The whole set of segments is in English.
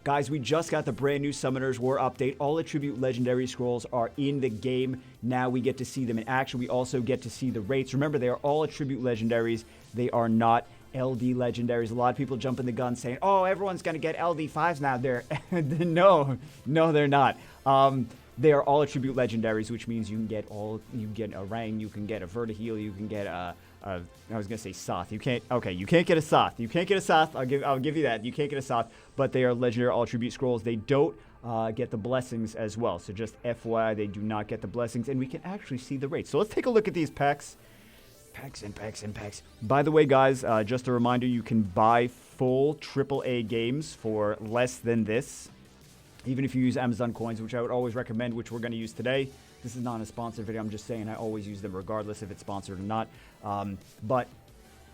Guys, we just got the brand new Summoners War update. All attribute legendary scrolls are in the game. Now we get to see them in action. We also get to see the rates. Remember, they are all attribute legendaries. They are not LD legendaries. A lot of people jumping the gun saying, oh, everyone's going to get LD5s now. No, they're not. They are all attribute legendaries, which means you can get a Rang, you can get a Vertiheel, you can get I was gonna say Soth. You can't get a Soth. You can't get a Soth. I'll give you that. You can't get a Soth, but they are legendary all attribute scrolls. They don't get the blessings as well. So just FYI, they do not get the blessings, and we can actually see the rates. So let's take a look at these packs. Packs and packs and packs. By the way, guys, just a reminder, you can buy full AAA games for less than this, even if you use Amazon coins, which I would always recommend, which we're going to use today. This is not a sponsored video. I'm just saying I always use them regardless if it's sponsored or not. But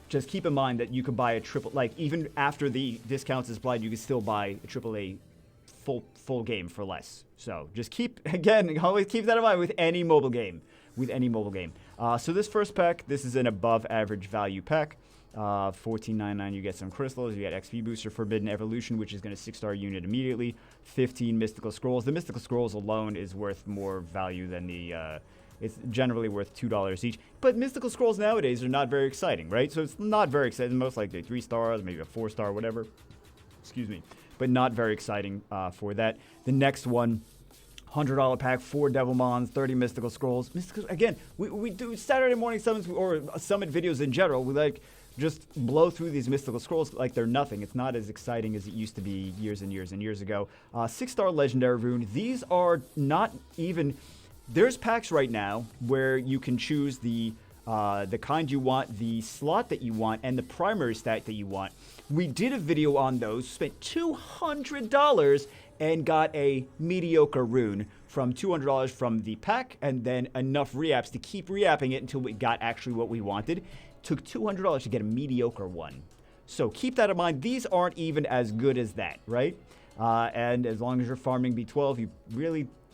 just keep in mind that you can buy a even after the discounts is applied, you can still buy a AAA full game for less. So just always keep that in mind with any mobile game. So this first pack, this is an above average value pack. $14.99, you get some crystals, you get XP booster, Forbidden Evolution, which is going to 6-star unit immediately, 15 mystical scrolls. The mystical scrolls alone is worth more value than it's generally worth $2 each. But mystical scrolls nowadays are not very exciting, right? So it's not very exciting. Most likely 3 stars, maybe a 4-star, whatever. Excuse me. But not very exciting for that. The next one, $100 pack, 4 Devilmons, 30 mystical scrolls. Again, we do Saturday morning summons or summit videos in general. We just blow through these mystical scrolls like they're nothing. It's not as exciting as it used to be years and years and years ago. 6-star legendary rune. These are not even. There's packs right now where you can choose the kind you want, the slot that you want, and the primary stat that you want. We did a video on those. Spent $200 and got a mediocre rune from $200 from the pack, and then enough reapps to keep reapping it until we got actually what we wanted. Took $200 to get a mediocre one. So keep that in mind. These aren't even as good as that, right? And as long as you're farming B12,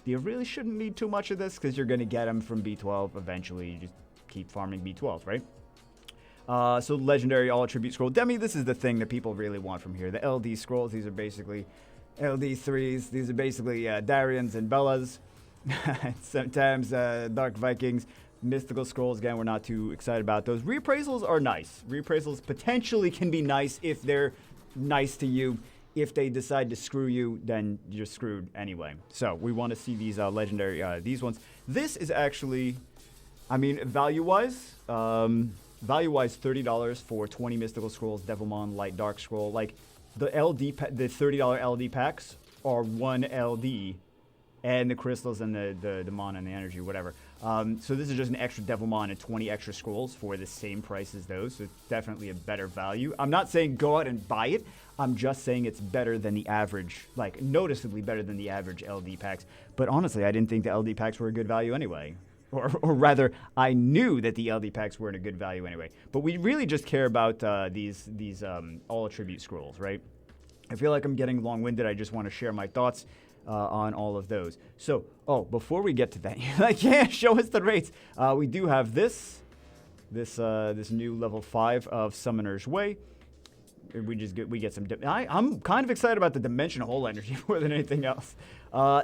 you really shouldn't need too much of this because you're going to get them from B12 eventually. You just keep farming B12s, right? So legendary all attribute scroll. Demi, this is the thing that people really want from here. The LD scrolls, these are basically LD3s. These are basically Darians and Bellas. Sometimes Dark Vikings. Mystical scrolls, again, we're not too excited about those. Reappraisals are nice. Reappraisals potentially can be nice if they're nice to you. If they decide to screw you, then you're screwed anyway. So we want to see these legendary, these ones. This is actually, I mean, value-wise, $30 for 20 mystical scrolls, Devilmon, Light Dark Scroll. Like the the $30 LD packs are 1 LD, and the crystals and the mana and the energy, whatever. So this is just an extra Devilmon and 20 extra scrolls for the same price as those. So it's definitely a better value. I'm not saying go out and buy it. I'm just saying it's better than the average, like noticeably better than the average LD packs. But honestly, I didn't think the LD packs were a good value anyway. Or rather, I knew that the LD packs weren't a good value anyway. But we really just care about these all attribute scrolls, right? I feel like I'm getting long-winded. I just want to share my thoughts on all of those. So, before we get to that, you're like, yeah, show us the rates. We do have this new level 5 of Summoner's Way. We get some. I'm kind of excited about the Dimension Hole energy more than anything else.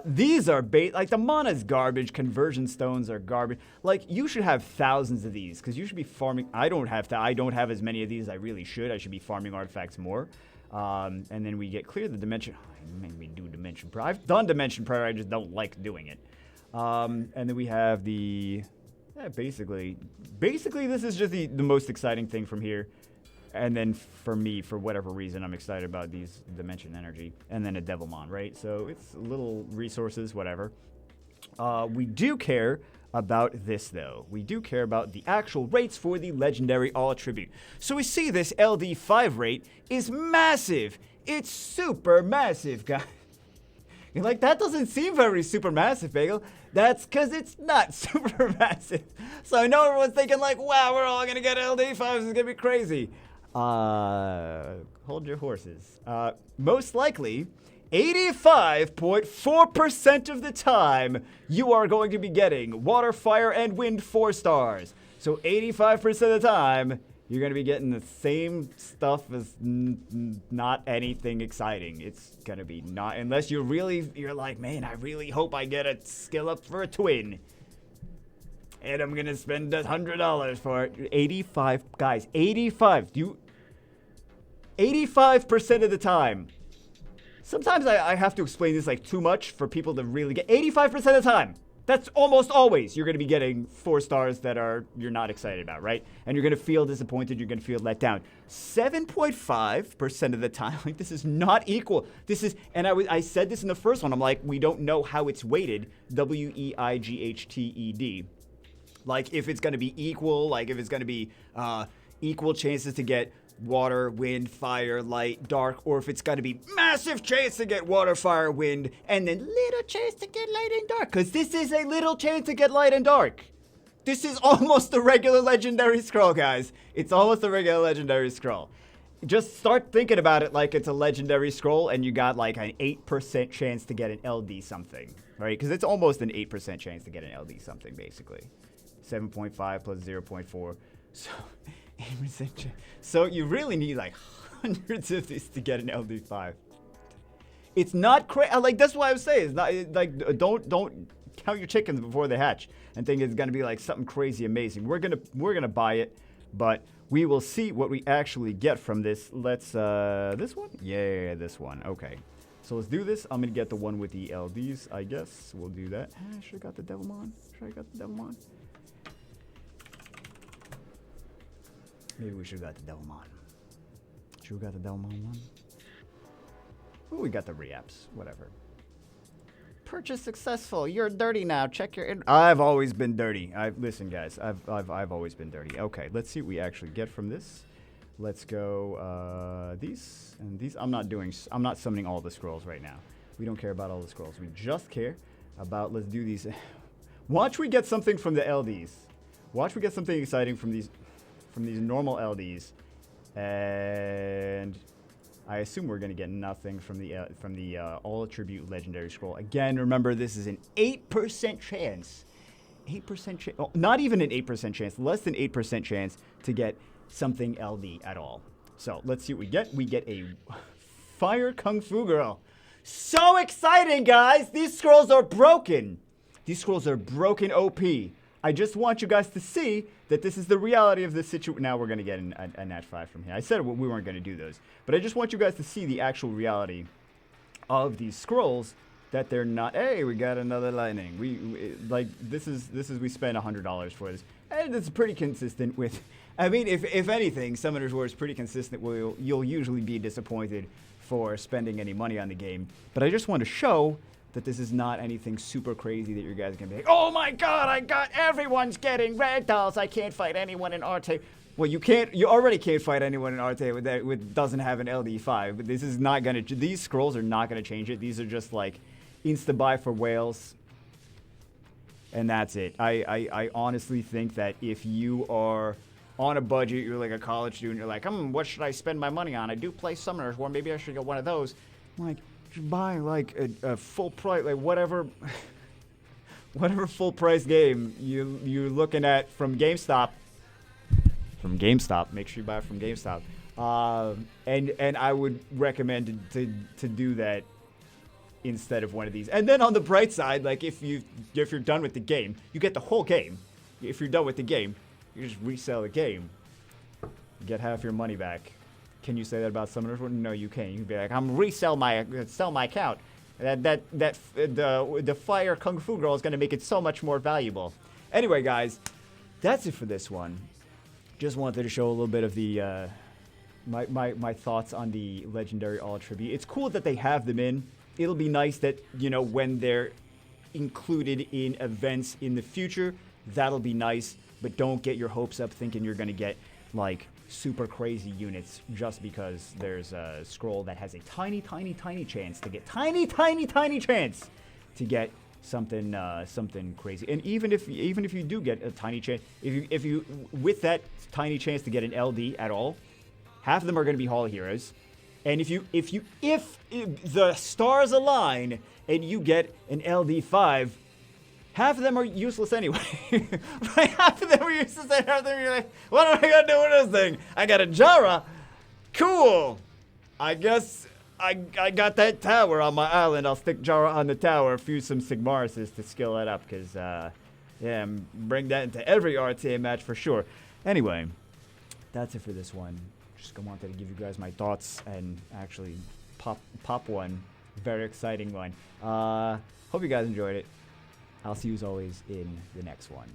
These are like the mana's garbage. Conversion stones are garbage. Like you should have thousands of these because you should be farming. I don't have as many of these as I really should. I should be farming artifacts more. And then we get clear the dimension. Maybe we do Dimension Prayer. I've done Dimension Prayer. I just don't like doing it. And then we have the. Basically, this is just the most exciting thing from here. And then for me, for whatever reason, I'm excited about these Dimension Energy. And then a Devilmon, right? So it's little resources, whatever. We do care about this, though. We do care about the actual rates for the Legendary All Attribute. So we see this LD5 rate is massive. It's super massive, guys. You're like, that doesn't seem very super massive, Bagel. That's because it's not super massive. So I know everyone's thinking like, wow, we're all going to get LD5s. It's going to be crazy. Hold your horses. Most likely, 85.4% of the time, you are going to be getting Water, Fire, and Wind 4 stars. So 85% of the time, You're going to be getting the same stuff as not anything exciting. It's going to be not, unless you're like, man, I really hope I get a skill up for a twin. And I'm going to spend $100 for it. 85, guys, 85. 85% of the time. Sometimes I have to explain this like too much for people to really get. 85% of the time. That's almost always you're going to be getting 4 stars that you're not excited about, right? And you're going to feel disappointed. You're going to feel let down. 7.5% of the time, like this is not equal. This is, and I said this in the first one. I'm like, we don't know how it's weighted. WEIGHTED. Like if it's going to be equal, like if it's going to be equal chances to get water, wind, fire, light, dark, or if it's going to be massive chance to get water, fire, wind, and then little chance to get light and dark. Because this is a little chance to get light and dark. This is almost a regular legendary scroll, guys. It's almost a regular legendary scroll. Just start thinking about it like it's a legendary scroll and you got like an 8% chance to get an LD something, right? Because it's almost an 8% chance to get an LD something, basically. 7.5 plus 0.4. So 8%. So you really need like hundreds of these to get an LD5. It's not crazy. Like that's why I was saying. It's not like don't count your chickens before they hatch and think it's gonna be like something crazy amazing. We're gonna buy it, but we will see what we actually get from this. Let's this one? Yeah, this one. Okay. So let's do this. I'm gonna get the one with the LDs, I guess. We'll do that. I should have got the Devilmon. Maybe we should have got the Devilmon. Should we got the Devilmon one? Oh, we got the reaps. Whatever. Purchase successful. You're dirty now. Check your. I've always been dirty. Listen, guys. I've always been dirty. Okay, let's see what we actually get from this. Let's go these and these. I'm not summoning all the scrolls right now. We don't care about all the scrolls. We just care about. Let's do these. Watch we get something from the LDs. Watch we get something exciting from these normal LDs, and I assume we're gonna get nothing from the all attribute legendary scroll. Again, remember this is an 8% chance. 8% chance. Oh, not even an 8% chance. Less than 8% chance to get something LD at all. So let's see what we get. We get a Fire Kung Fu Girl. So exciting, guys! These scrolls are broken. These scrolls are broken OP. I just want you guys to see that this is the reality of the situation. Now we're going to get a Nat 5 from here. I said we weren't going to do those. But I just want you guys to see the actual reality of these scrolls, that they're not, hey, we got another lightning. We like, this is we spent $100 for this. And it's pretty consistent with, I mean, if anything, Summoner's War is pretty consistent. You'll usually be disappointed for spending any money on the game. But I just want to show that this is not anything super crazy that you guys can be like, oh my god, everyone's getting ragdolls. I can't fight anyone in Arte. Well, you already can't fight anyone in Arte with doesn't have an LD5. But this is not gonna, these scrolls are not gonna change it. These are just like insta-buy for whales. And that's it. I honestly think that if you are on a budget, you're like a college student, you're like, what should I spend my money on? I do play Summoners War, maybe I should get one of those. I'm like, you buy like a full price, like whatever full price game you're looking at from GameStop. Make sure you buy it from GameStop. And I would recommend to do that instead of one of these. And then on the bright side, like if you're done with the game, you get the whole game. If you're done with the game, you just resell the game. You get half your money back. Can you say that about Summoners War? No, you can't. You can be like, I'm sell my account. The Fire Kung Fu Girl is gonna make it so much more valuable. Anyway, guys, that's it for this one. Just wanted to show a little bit of the my thoughts on the legendary all attribute. It's cool that they have them in. It'll be nice that, you know, when they're included in events in the future, that'll be nice. But don't get your hopes up thinking you're gonna get like super crazy units just because there's a scroll that has a tiny chance to get tiny chance to get something crazy. And even if you do get a tiny chance, if you with that tiny chance to get an LD at all, half of them are going to be Hall Heroes. And if the stars align and you get an LD5, half of them are useless anyway. Right? Half of them are useless and half of them you're like, what am I gonna do with this thing? I got a Jara. Cool. I guess I got that tower on my island. I'll stick Jara on the tower, fuse some Sigmarises to skill it up, because, yeah, bring that into every RTA match for sure. Anyway, that's it for this one. Just wanted to give you guys my thoughts and actually pop one. Very exciting one. Hope you guys enjoyed it. I'll see you as always in the next one.